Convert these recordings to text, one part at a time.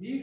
20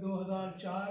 2004